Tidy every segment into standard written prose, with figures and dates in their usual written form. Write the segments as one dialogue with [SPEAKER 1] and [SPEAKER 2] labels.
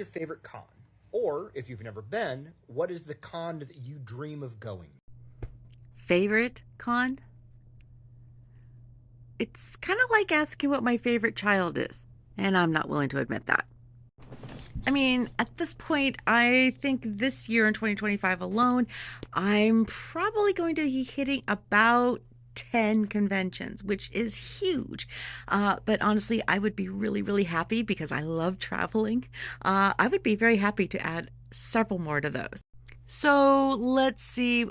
[SPEAKER 1] Your favorite con? Or, if you've never been, what is the con that you dream of going?
[SPEAKER 2] Favorite con? It's kind of like asking what my favorite child is, and I'm not willing to admit that. I mean, at this point, I think this year in 2025 alone, I'm probably going to be hitting about 10 conventions, which is huge. But honestly, I would be really, really happy because I love traveling. I would be very happy to add several more to those. So let's see.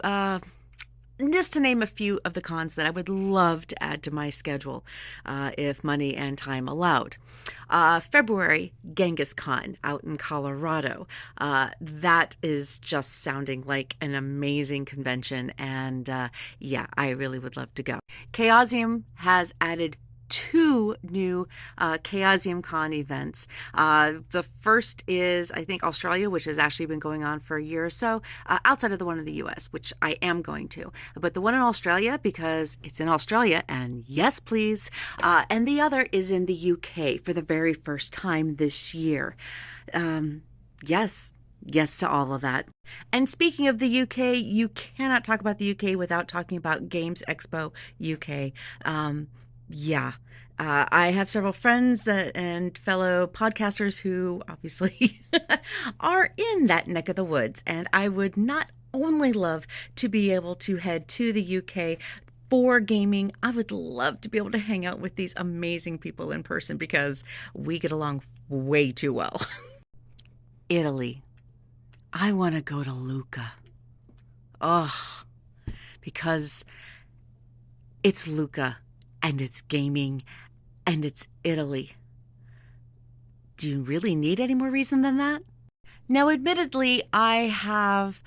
[SPEAKER 2] Just to name a few of the cons that I would love to add to my schedule if money and time allowed. February, Genghis Khan out in Colorado. That is just sounding like an amazing convention, and yeah, I really would love to go. Chaosium has added two new Chaosium Con events. The first is, I think, Australia, which has actually been going on for a year or so, outside of the one in the US, which I am going to. But the one in Australia, because it's in Australia, and yes, please. And the other is in the UK for the very first time this year. Yes. Yes to all of that. And speaking of the UK, you cannot talk about the UK without talking about Games Expo UK. Yeah. I have several friends and fellow podcasters who obviously are in that neck of the woods, and I would not only love to be able to head to the UK for gaming, I would love to be able to hang out with these amazing people in person because we get along way too well. Italy. I want to go to Lucca. Oh, because it's Lucca. And it's gaming, and it's Italy. Do you really need any more reason than that? Now, admittedly, I have,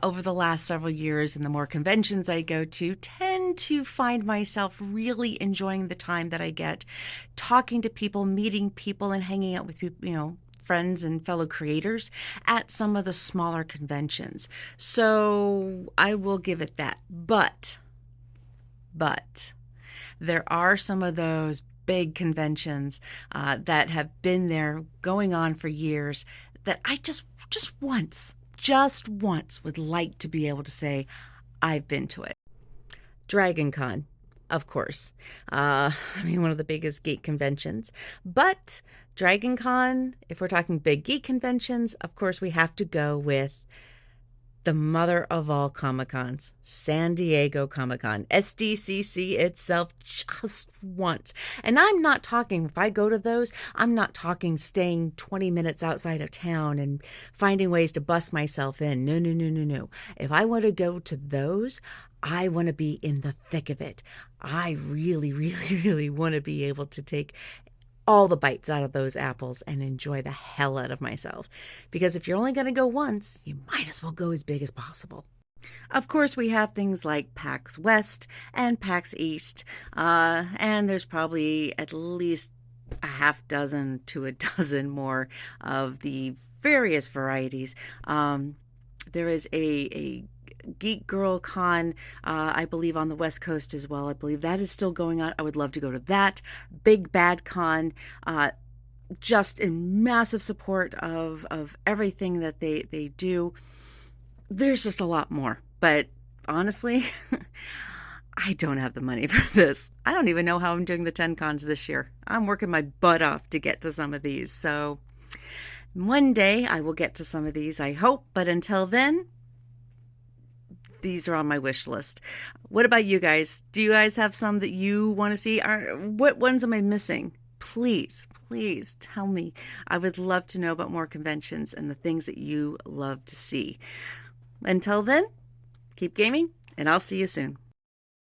[SPEAKER 2] over the last several years and the more conventions I go to, tend to find myself really enjoying the time that I get talking to people, meeting people, and hanging out with people, friends and fellow creators at some of the smaller conventions. So I will give it that. But, there are some of those big conventions that have been there going on for years that I just once would like to be able to say I've been to it. Dragon Con, of course. One of the biggest geek conventions. But Dragon Con, if we're talking big geek conventions, of course we have to go with the mother of all Comic-Cons, San Diego Comic-Con, SDCC itself, just once. And I'm not talking, if I go to those, I'm not talking staying 20 minutes outside of town and finding ways to bust myself in. No. If I want to go to those, I want to be in the thick of it. I really, really, really want to be able to take all the bites out of those apples and enjoy the hell out of myself. Because if you're only going to go once, you might as well go as big as possible. Of course, we have things like PAX West and PAX East, and there's probably at least a half dozen to a dozen more of the various varieties. There is a Geek Girl Con, I believe, on the West Coast as well. I believe that is still going on. I would love to go to that. Big Bad Con, just in massive support of everything that they do. There's just a lot more. But honestly, I don't have the money for this. I don't even know how I'm doing the 10 cons this year. I'm working my butt off to get to some of these. So one day I will get to some of these, I hope. But until then, these are on my wish list. What about you guys? Do you guys have some that you want to see? What ones am I missing? Please tell me. I would love to know about more conventions and the things that you love to see. Until then, keep gaming, and I'll see you soon.